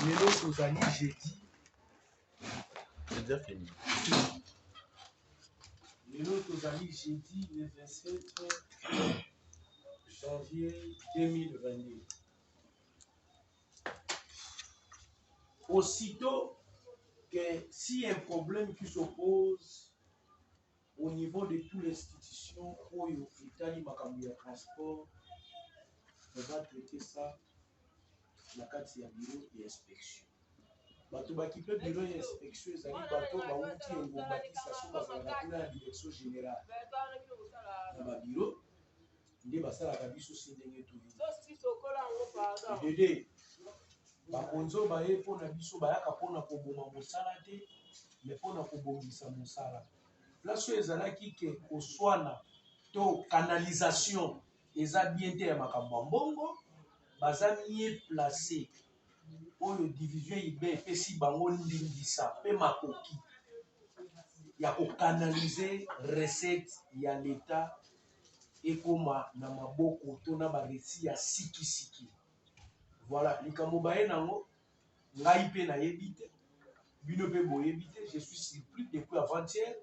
Lelo tozali jeudi. C'est déjà fini. Lelo tozali jeudi le 27 janvier 2022. Aussitôt que si un problème qui s'oppose au niveau de toutes les institutions où l'Italie makambo ya transport, on va traiter ça la carte ya bureau et inspection. Bato bakipe bureau et inspection ezali bato bauti engombatisa so bazalaka kuna ya direction générale na babiro nde basalaka biso si ndenge toyini dede bakonzo baye mpona biso bayaka mpona koboma mosala te me mpona kobongisa mosala place oyo ezalaki ke koswana to canalisation eza bien te ya makambo ya mbongo baza mie place oyo division ibe epesi bango ndingisa mpe makoki ya kokanalize recette ya leta ekoma na maboko to na baresi ya sikisiki. Voilà, likambo baye nango ngai mpe nayebi te bino mpe boyebi te. Je suis surpris depuis avant-hier.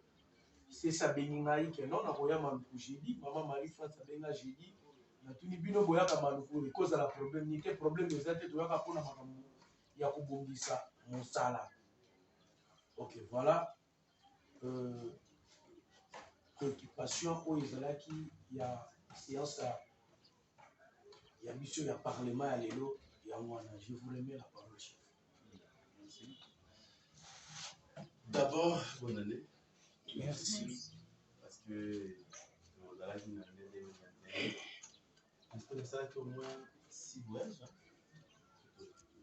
C'est ça bengi ngai ke non nakoya maluku jeudi. Maman Marie France abenga jeudi. Natuni bino boyaka maluku ekozala problème ni te problème eza te toyaka mpona makambo ya kobongisa mosala. Ok, voilà. Préoccupation oyo ezalaki ya séance ya mission ya parlement ya lelo ya wana. Je vous remets la parole, chef. Merci. D'abord, bonne année. Merci. Parce que dans la vie, j'espère que ça a été au moins 6 voyages.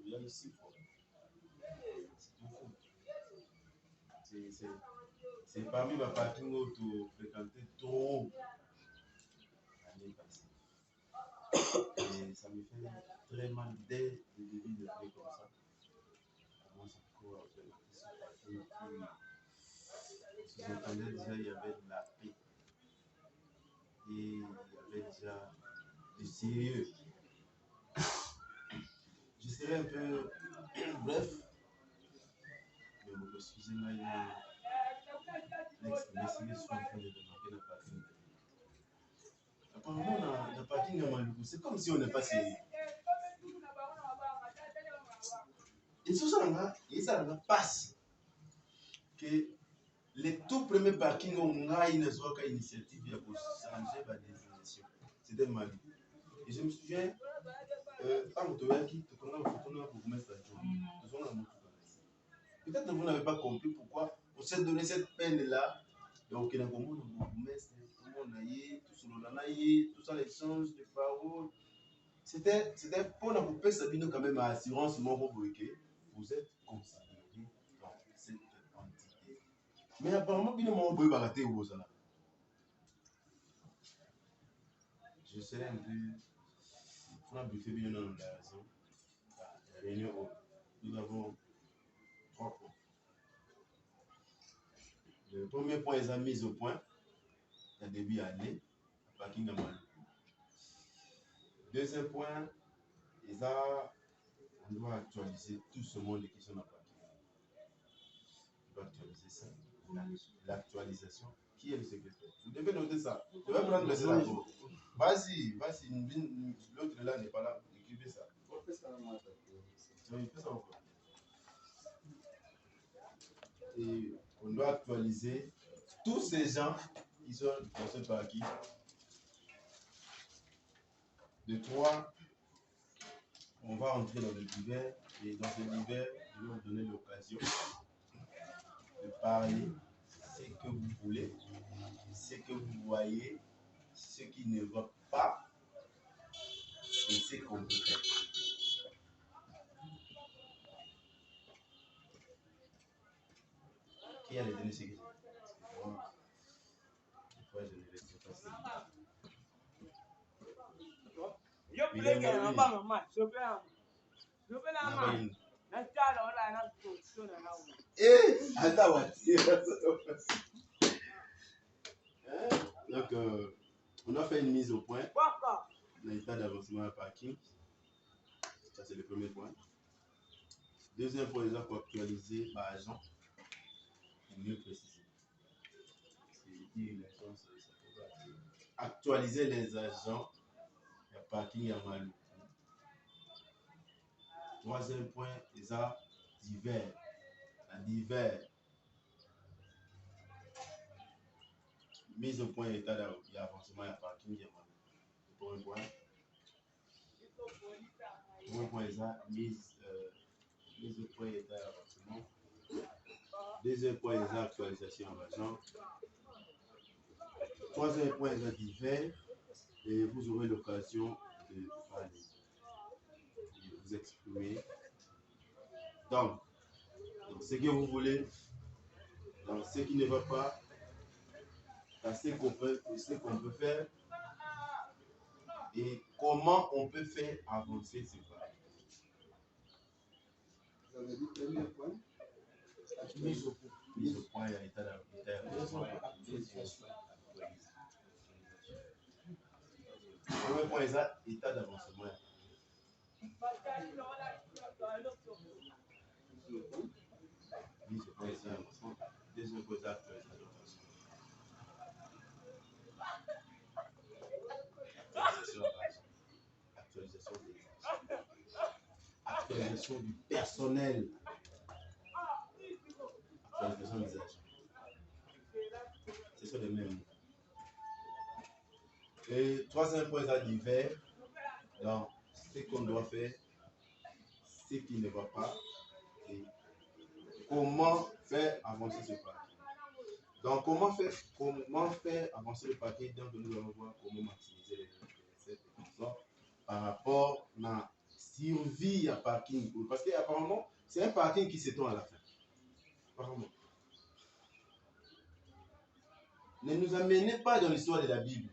Il y a 6 fois. C'est beaucoup. C'est parmi ma parking où tu fréquentais trop l'année passée. Et ça me fait très mal dès le début de l'année comme ça. Comment ça court avec ce parking qui j'entendais déjà il y avait de la paix. Et il y avait déjà du sérieux. Je serai un peu bref, mais vous excusez-moi, l'ex-messieurs sont en train de remarquer le parking. Apparemment, le parking à Maluku, c'est comme si on n'est pas sérieux. Et tout ça, on passe que les tout premiers parkings on a une initiative pour changer la désignation. C'était Mali. Et je me souviens, quand vous avez dit que vous mettre à jour, peut-être que vous n'avez pas compris pourquoi on s'est donné cette peine-là. Donc, il y a tout ça, l'échange de paroles. C'était pour la couper Sabino quand même à assurance, vous êtes considéré dans cette entité. Mais apparemment, vous avez raté au Zala. Je serai un peu. On a buffé bien dans la réunion. Nous avons 3 points. Le premier point est la mise au point. Le début année. Parking à Maluku. Deuxième point, on doit actualiser tout ce monde de questions à parking. On doit actualiser ça. L'actualisation. Qui est le secrétaire? Vous devez noter ça. Je vais prendre le rapport. Vas-y, l'autre là n'est pas là. Écrivez ça. On fait ça encore. Et on doit actualiser tous ces gens qui sont dans ce parking. De 3, on va entrer dans le divers. Et dans ce divers, je vais vous donner l'occasion de parler ce que vous voulez, ce que vous voyez, ce qui ne va pas et ce qu'on peut faire. Qui a les données sécurité? Pourquoi je ne laisse pas ça? Donc, on doit faire une mise au point dans l'état d'avancement à parking. Ça, c'est le premier point. Deuxième point, il faut actualiser l'agent et mieux préciser. Actualiser les agents, il y a parking, il y a mal. Troisième point, ils ont divers. La divers. Mise au point état d'avancement, il y a parking, il y a mal. Premier point. Premier point, ils ont mise au point état d'avancement. Deuxième point, ils ont actualisation en agent. Troisième point, ils ont divers. Et vous aurez l'occasion de parler, de vous exprimer. Donc, ce que vous voulez, dans ce qui ne va pas, dans ce qu'on peut faire et comment on peut faire avancer ce pas. Vous avez dit premier point. Mise au point, il y a l'état d'avancement. Premier point, il y a l'état d'avancement. Mise au point, état d'avancement. Deuxième point, actualisation du personnel. Actualisation des agents. Ce sont les mêmes. Et troisième point, c'est divers. Donc, ce qu'on doit faire, ce qui ne va pas, et comment faire avancer ce paquet. Donc, comment faire avancer le paquet. Donc, nous allons voir comment maximiser les recettes et tout ça par rapport à la survie à parking. Parce qu'apparemment, c'est un parking qui s'étend à la fin. Apparemment. Ne nous amenez pas dans l'histoire de la Bible.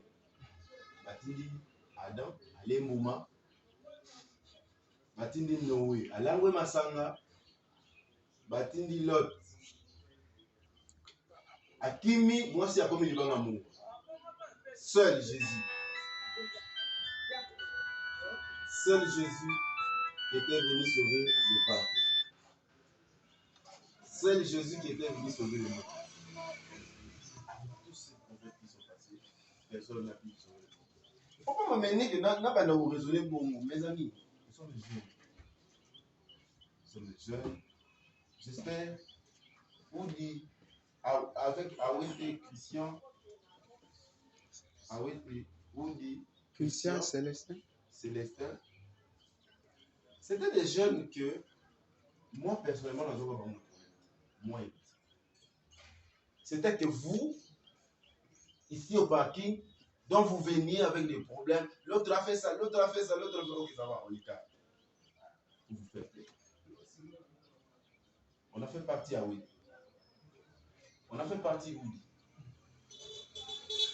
Batindi Adam, Ale Mouma, Batindi Noé, Alangwe Masanga, Batindi Lot, Akimi, moi c'est comme il va amour. Seul Jésus. Seul Jésus était venu sauver le peuple. Seul Jésus qui était venu sauver le monde. Tous ces prophètes qui sont passés, personne n'a pu sauver le monde. Il ne faut pas m'amener que n'a pas nous raisonner pour mes amis. Nous sommes des jeunes. Nous sommes des jeunes. J'espère, vous dites, avec Awete Christian, Awete, vous dites, Christian Célestin. Célestin, c'était des jeunes que, moi personnellement, dans un moment, moi, c'était que vous, ici au parking, dont vous veniez avec des problèmes, l'autre a fait ça, l'autre a fait ça, l'autre a fait ça, ok, ça va, on est calme. Vous vous faites plaisir. On a fait partie à Awete. On a fait partie Woody.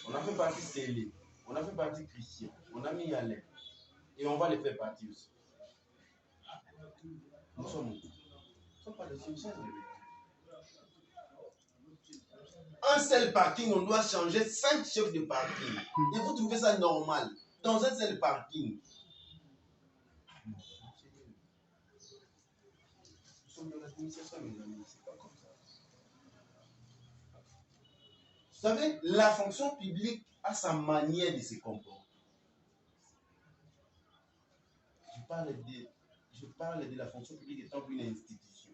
On a fait partie Célé. On a fait partie Christian. On a mis Alain. Et on va les faire partie aussi. Nous sommes pas des chrétiens. Un seul parking, on doit changer 5 chefs de parking. Et vous trouvez ça normal dans un seul parking? Nous sommes dans l'administration, mes amis. C'est pas comme ça. Vous savez, la fonction publique a sa manière de se comporter. Je parle de la fonction publique étant une institution.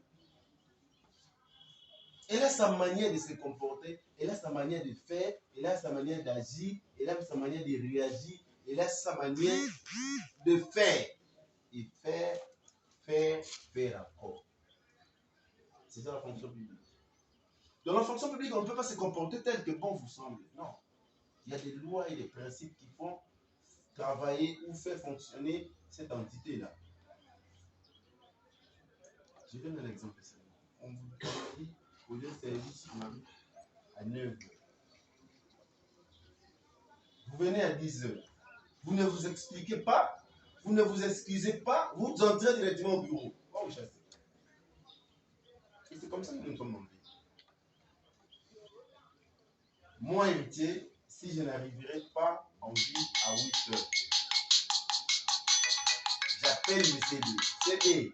Elle a sa manière de se comporter, elle a sa manière de faire, elle a sa manière d'agir, elle a sa manière de réagir, elle a sa manière de faire. Et faire encore. C'est ça la fonction publique. Dans la fonction publique, on ne peut pas se comporter tel que bon vous semble. Non. Il y a des lois et des principes qui font travailler ou faire fonctionner cette entité-là. Je donne un exemple. On vous dit au lieu de service à 9 h. Vous venez à 10 h. Vous ne vous expliquez pas, vous ne vous excusez pas, vous entrez directement au bureau. Oh, vous chassez. Et c'est comme ça que nous sommes en vie. Moi, héritier, si je n'arriverai pas en vie à 8 h, j'appelle le CD. CD,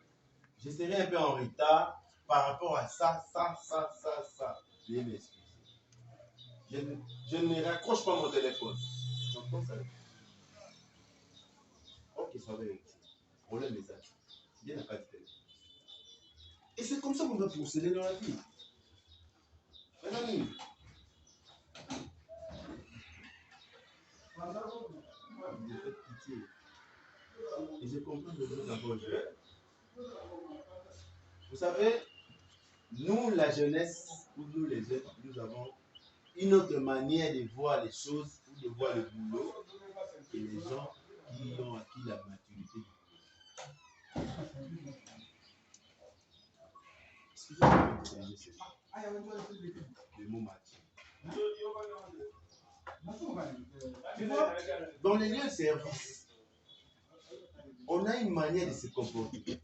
Je serai un peu en retard par rapport à ça. Veuillez m'excuser. Je ne raccroche pas mon téléphone. J'entends ça. Ok, ça va être. Problème est ça. Bien à pas de téléphone. Et c'est comme ça qu'on doit procéder dans la vie. Mes amis. Vous me faites pitié. Et je comprends que vous d'abord. Vous savez, nous, la jeunesse, ou nous les jeunes, nous avons une autre manière de voir les choses ou de voir le boulot que les gens qui ont acquis la maturité. Excusez-moi d'utiliser le mot mature. Tu vois, dans les lieux de service, on a une manière de se comporter.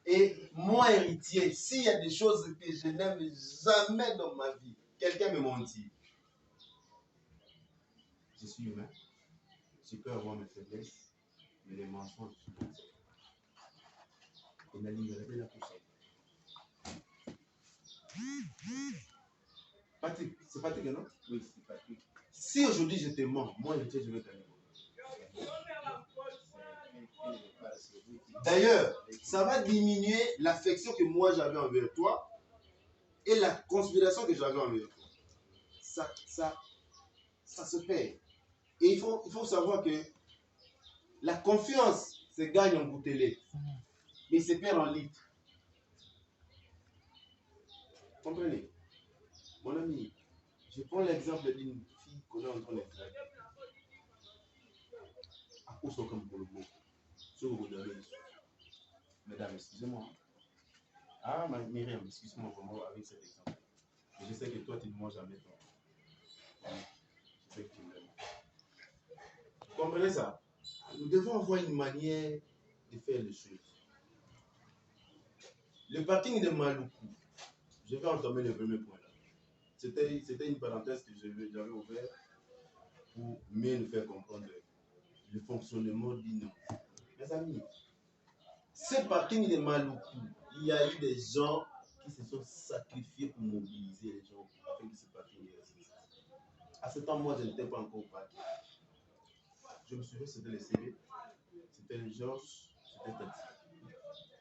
Et moi, héritier, s'il y a des choses que je n'aime jamais dans ma vie, quelqu'un me mentit. Je suis humain. Je peux avoir mes faiblesses, mais les mensonges, je suis bon. On a libéré la pour ça. Patrick, c'est Patrick, non? Oui, c'est Patrick. Si aujourd'hui je te mens, moi, héritier, je vais t'aimer. D'ailleurs, ça va diminuer l'affection que moi j'avais envers toi et la considération que j'avais envers toi. Ça se perd. Et il faut savoir que la confiance se gagne en bouteille, mais se perd en litre. Comprenez? Mon ami, je prends l'exemple d'une fille qu'on est en train de faire. À cause de comme pour le mot. Mesdames, excusez-moi. Ah, Myriam, excuse-moi vraiment avec cet exemple. Mais je sais que toi, tu ne manges jamais toi. Je sais que tu m'aimes. Vous comprenez ça? Nous devons avoir une manière de faire les choses. Le parking de Maluku, je vais entamer le premier point là. C'était une parenthèse que j'avais ouverte pour mieux nous faire comprendre le fonctionnement d'une. Mes amis, ce parking de Maluku, il y a eu des gens qui se sont sacrifiés pour mobiliser les gens afin que ce parking existe. À ce temps, moi, je n'étais pas encore au parking. Je me souviens, c'était les CV, c'était les Georges, c'était Taxi.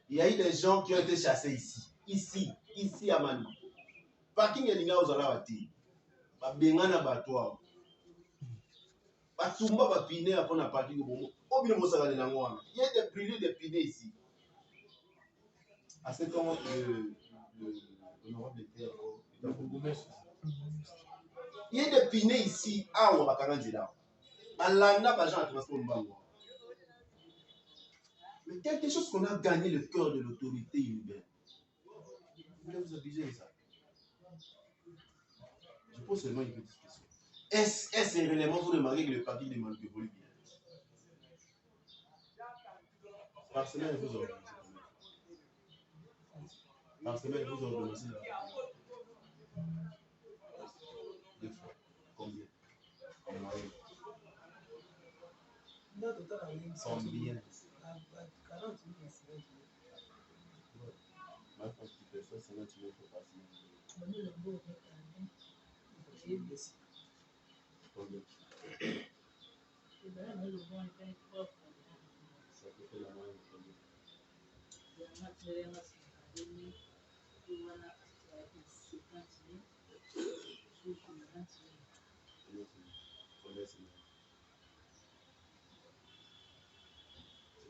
Il y a eu des gens qui ont été chassés ici à Manu. Parking est l'ingénieur aux alawati. Bengana batwa. Batumba bapine après na parking au bon. Au bien mosala de l'angwana. Il y a des brûlures de pinés ici. À ce temps, l'honorable était encore. Il y a des pinés ici. Ah, on va carrément là. Alanda bajan transport mbango. Mais quelque chose qu'on a gagné le cœur de l'autorité urbaine. Vous voulez vous abuser de ça? Je pose seulement une petite question. Est-ce réellement vous remarquez que le parti de Maluku évolue bien? Par semaine, vous organisez combien? Par semaine, vous organisez deux fois. Combien? En moyenne. Combien? Moi, je pense que tu peux faire 50 000 par semaine. Combien? Ça peut faire la moyenne de combien?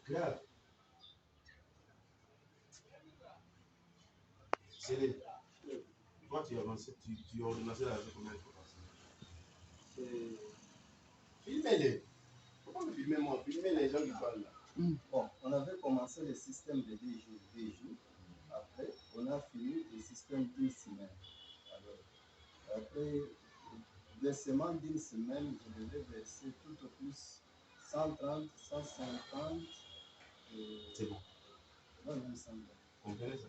C'est grave. C'est les. Quand tu avances, tu ordonnes la combien de fois par semaine? Filmez-les. Pourquoi me filmer moi? Filmez les gens qui parlent là. Bon, on avait commencé le système de 2 jours. Après, on a fini le système d'une semaine. Alors, après 2 semaines d'une semaine, je devais verser tout au plus 130, 150. C'est bon. Non, même 120. Vous comprenez ça?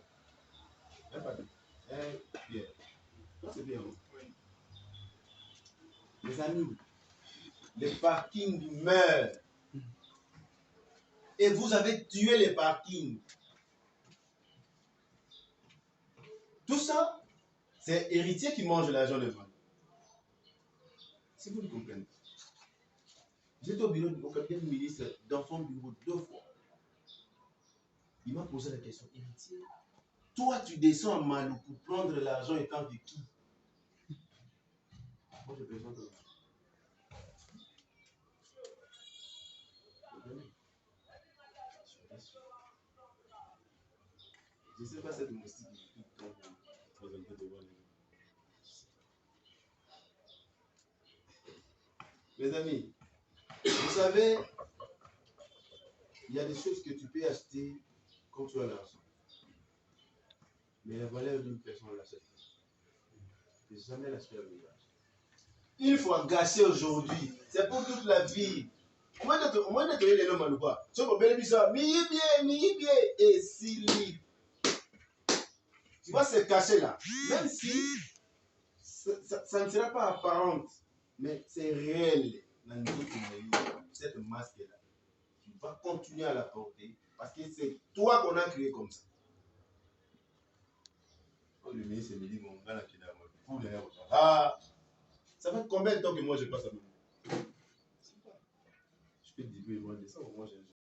Pierre. C'est bien. Mes amis, le parking meurt. Et vous avez tué les parkings. Tout ça, c'est héritier qui mange l'argent de Mali. Si vous le comprenez. J'étais au bureau du cabinet ministre dans son bureau 2 fois. Il m'a posé la question, héritier, toi tu descends à Malou pour prendre l'argent étant de qui? Moi j'ai besoin de l'argent. Je ne sais pas cette moustique qui tombe présenter devant les gens. Mes amis, vous savez, il y a des choses que tu peux acheter quand tu as l'argent. Mais la valeur d'une personne, on l'achète pas. Tu ne peux jamais l'acheter avec l'argent. Une fois gâché aujourd'hui, c'est pour toute la vie. Au moins de les noms ou pas. Ce qu'on peut dire, mi bien, et si tu vois ce cachet là, même si ça ne sera pas apparent, mais c'est réel dans cette masque là. Tu vas continuer à la porter parce que c'est toi qu'on a créé comme ça. Le ministre me dit, mon gars, là, qui est là, ah, ça fait combien de temps que moi je passe à moi? Je peux te dire, moi, de ça, moi, j'ai